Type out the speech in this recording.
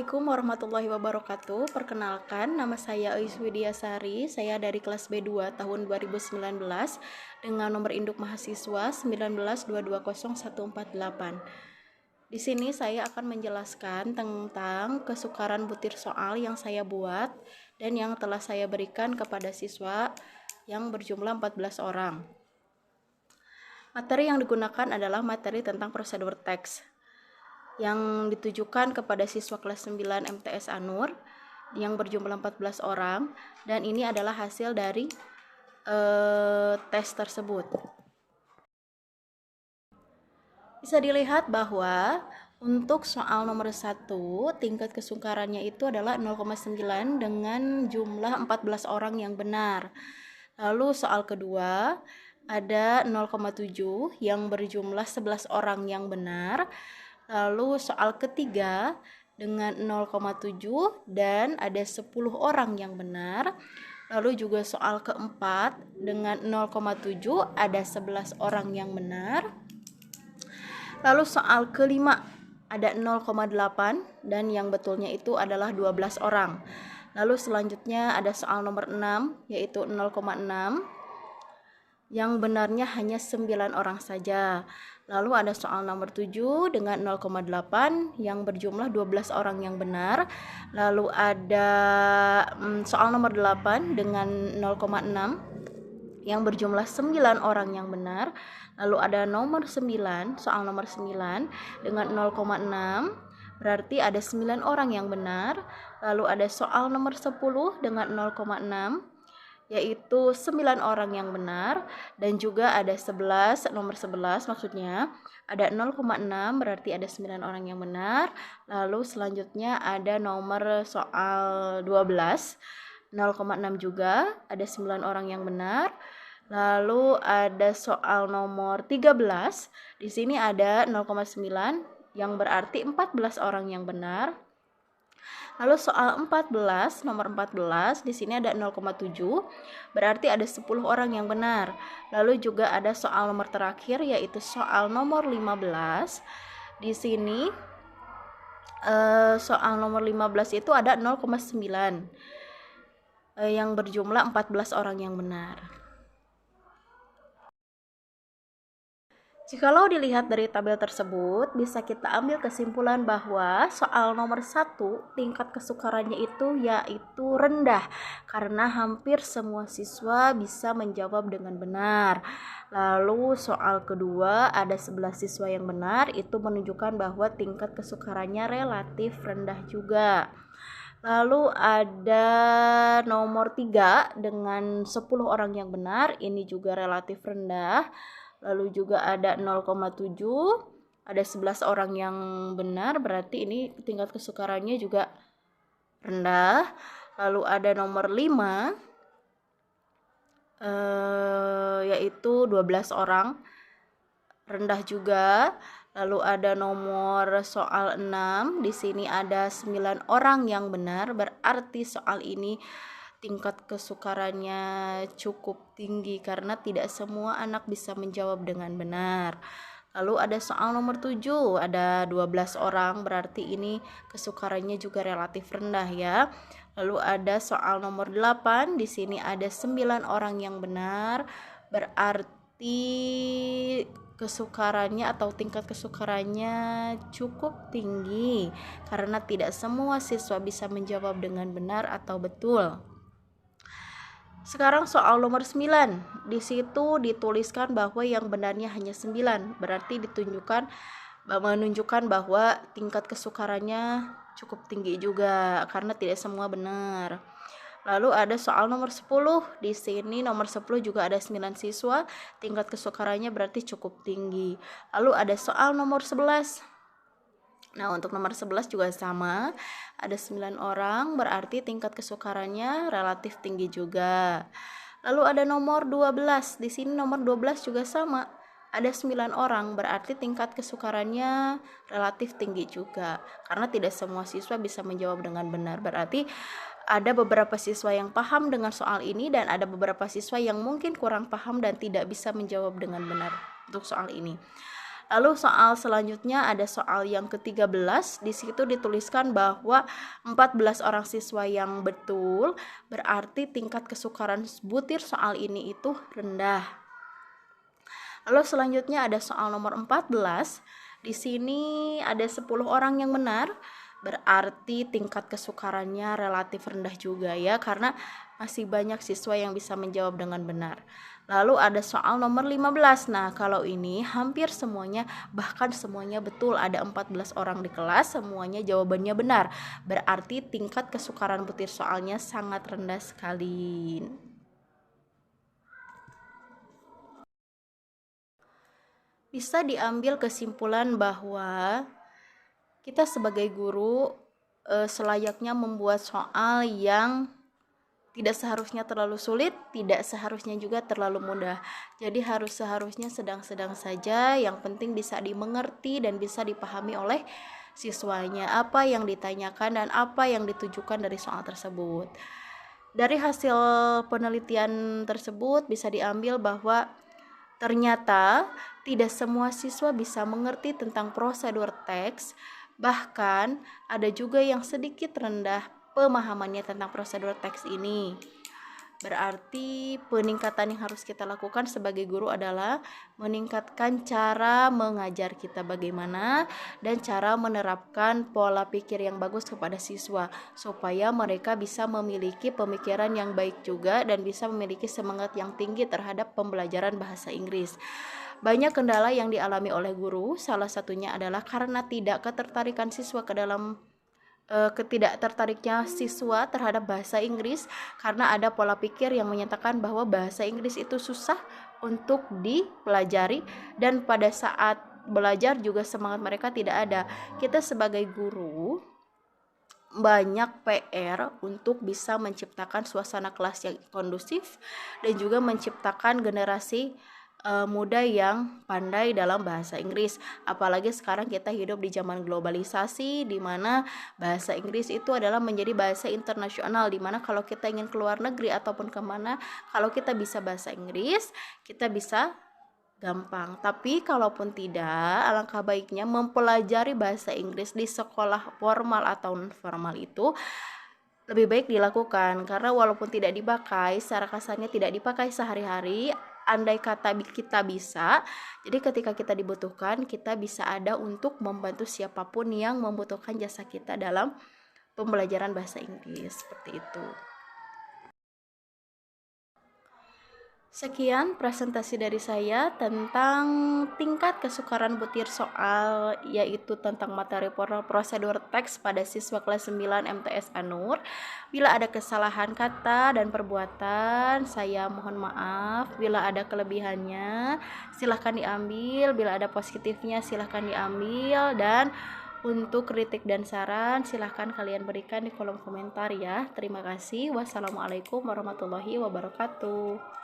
Assalamualaikum warahmatullahi wabarakatuh. Perkenalkan, nama saya Ais Widiasari. Saya dari kelas B2 tahun 2019 dengan nomor induk mahasiswa 192200148. Di sini saya akan menjelaskan tentang kesukaran butir soal yang saya buat dan yang telah saya berikan kepada siswa yang berjumlah 14 orang. Materi yang digunakan adalah materi tentang prosedur teks yang ditujukan kepada siswa kelas 9 MTS Anur yang berjumlah 14 orang, dan ini adalah hasil dari tes tersebut. Bisa dilihat bahwa untuk soal nomor 1 tingkat kesukarannya itu adalah 0,9 dengan jumlah 14 orang yang benar. Lalu soal kedua ada 0,7 yang berjumlah 11 orang yang benar. Lalu soal ketiga dengan 0,7 dan ada 10 orang yang benar. Lalu juga soal keempat dengan 0,7 ada 11 orang yang benar. Lalu soal kelima ada 0,8 dan yang betulnya itu adalah 12 orang. Lalu selanjutnya ada soal nomor 6 yaitu 0,6 yang benarnya hanya 9 orang saja. Lalu ada soal nomor 7 dengan 0,8 yang berjumlah 12 orang yang benar. Lalu ada soal nomor 8 dengan 0,6 yang berjumlah 9 orang yang benar. Lalu ada nomor 9, soal nomor 9 dengan 0,6 berarti ada 9 orang yang benar. Lalu ada soal nomor 10 dengan 0,6 yaitu 9 orang yang benar, dan juga ada 11, nomor 11 maksudnya ada 0,6 berarti ada 9 orang yang benar. Lalu selanjutnya ada nomor soal 12 0,6 juga ada 9 orang yang benar. Lalu ada soal nomor 13, di sini ada 0,9 yang berarti 14 orang yang benar. Lalu soal 14, nomor 14, di sini ada 0,7, berarti ada 10 orang yang benar. Lalu juga ada soal nomor terakhir yaitu soal nomor 15. Di sini soal nomor 15 itu ada 0,9 yang berjumlah 14 orang yang benar. Jikalau dilihat dari tabel tersebut, bisa kita ambil kesimpulan bahwa soal nomor 1 tingkat kesukarannya itu yaitu rendah karena hampir semua siswa bisa menjawab dengan benar. Lalu soal kedua ada 11 siswa yang benar, itu menunjukkan bahwa tingkat kesukarannya relatif rendah juga. Lalu ada nomor 3 dengan 10 orang yang benar, ini juga relatif rendah. Lalu juga ada 0,7, ada 11 orang yang benar, berarti ini tingkat kesukarannya juga rendah. Lalu ada nomor 5 yaitu 12 orang, rendah juga. Lalu ada nomor soal 6, di sini ada 9 orang yang benar, berarti soal ini tingkat kesukarannya cukup tinggi karena tidak semua anak bisa menjawab dengan benar. Lalu ada soal nomor 7, ada 12 orang, berarti ini kesukarannya juga relatif rendah ya. Lalu ada soal nomor 8, di sini ada 9 orang yang benar, berarti kesukarannya atau tingkat kesukarannya cukup tinggi karena tidak semua siswa bisa menjawab dengan benar atau betul. Sekarang soal nomor 9, di situ dituliskan bahwa yang benarnya hanya 9, berarti menunjukkan bahwa tingkat kesukarannya cukup tinggi juga karena tidak semua benar. Lalu ada soal nomor 10, di sini nomor 10 juga ada 9 siswa, tingkat kesukarannya berarti cukup tinggi. Lalu ada soal nomor 11. Nah, untuk nomor 11 juga sama, ada 9 orang, berarti tingkat kesukarannya relatif tinggi juga. Lalu ada nomor 12, di sini nomor 12 juga sama, ada 9 orang, berarti tingkat kesukarannya relatif tinggi juga, karena tidak semua siswa bisa menjawab dengan benar, berarti ada beberapa siswa yang paham dengan soal ini dan ada beberapa siswa yang mungkin kurang paham dan tidak bisa menjawab dengan benar untuk soal ini. Lalu soal selanjutnya ada soal yang ke-13. Di situ dituliskan bahwa 14 orang siswa yang betul, berarti tingkat kesukaran butir soal ini itu rendah. Lalu selanjutnya ada soal nomor 14. Di sini ada 10 orang yang benar, berarti tingkat kesukarannya relatif rendah juga ya, karena masih banyak siswa yang bisa menjawab dengan benar. Lalu ada soal nomor 15. Nah, kalau ini hampir semuanya, bahkan semuanya betul, ada 14 orang di kelas, semuanya jawabannya benar. Berarti tingkat kesukaran butir soalnya sangat rendah sekali. Bisa diambil kesimpulan bahwa kita sebagai guru selayaknya membuat soal yang tidak seharusnya terlalu sulit, tidak seharusnya juga terlalu mudah. Jadi seharusnya sedang-sedang saja, yang penting bisa dimengerti dan bisa dipahami oleh siswanya apa yang ditanyakan dan apa yang ditujukan dari soal tersebut. Dari hasil penelitian tersebut bisa diambil bahwa ternyata tidak semua siswa bisa mengerti tentang prosedur teks, bahkan ada juga yang sedikit rendah pemahamannya tentang prosedur teks ini. Berarti peningkatan yang harus kita lakukan sebagai guru adalah meningkatkan cara mengajar kita bagaimana dan cara menerapkan pola pikir yang bagus kepada siswa supaya mereka bisa memiliki pemikiran yang baik juga dan bisa memiliki semangat yang tinggi terhadap pembelajaran bahasa Inggris. Banyak kendala yang dialami oleh guru, salah satunya adalah karena tidak ketertarikan siswa ke dalam ketidaktertariknya siswa terhadap bahasa Inggris, karena ada pola pikir yang menyatakan bahwa bahasa Inggris itu susah untuk dipelajari dan pada saat belajar juga semangat mereka tidak ada. Kita sebagai guru banyak PR untuk bisa menciptakan suasana kelas yang kondusif dan juga menciptakan generasi muda yang pandai dalam bahasa Inggris. Apalagi sekarang kita hidup di zaman globalisasi, di mana bahasa Inggris itu adalah menjadi bahasa internasional, di mana kalau kita ingin keluar negeri ataupun kemana, kalau kita bisa bahasa Inggris, kita bisa gampang. Tapi kalaupun tidak, alangkah baiknya mempelajari bahasa Inggris di sekolah formal atau non formal itu lebih baik dilakukan, karena walaupun tidak dipakai secara kasarnya, tidak dipakai sehari-hari, andai kata kita bisa, jadi ketika kita dibutuhkan, kita bisa ada untuk membantu siapapun yang membutuhkan jasa kita dalam pembelajaran bahasa Inggris, seperti itu. Sekian presentasi dari saya tentang tingkat kesukaran butir soal, yaitu tentang materi prosedur teks pada siswa kelas 9 MTS Anur. Bila ada kesalahan kata dan perbuatan, saya mohon maaf. Bila ada kelebihannya, silahkan diambil. Bila ada positifnya, silahkan diambil. Dan untuk kritik dan saran, silahkan kalian berikan di kolom komentar ya. Terima kasih. Wassalamualaikum warahmatullahi wabarakatuh.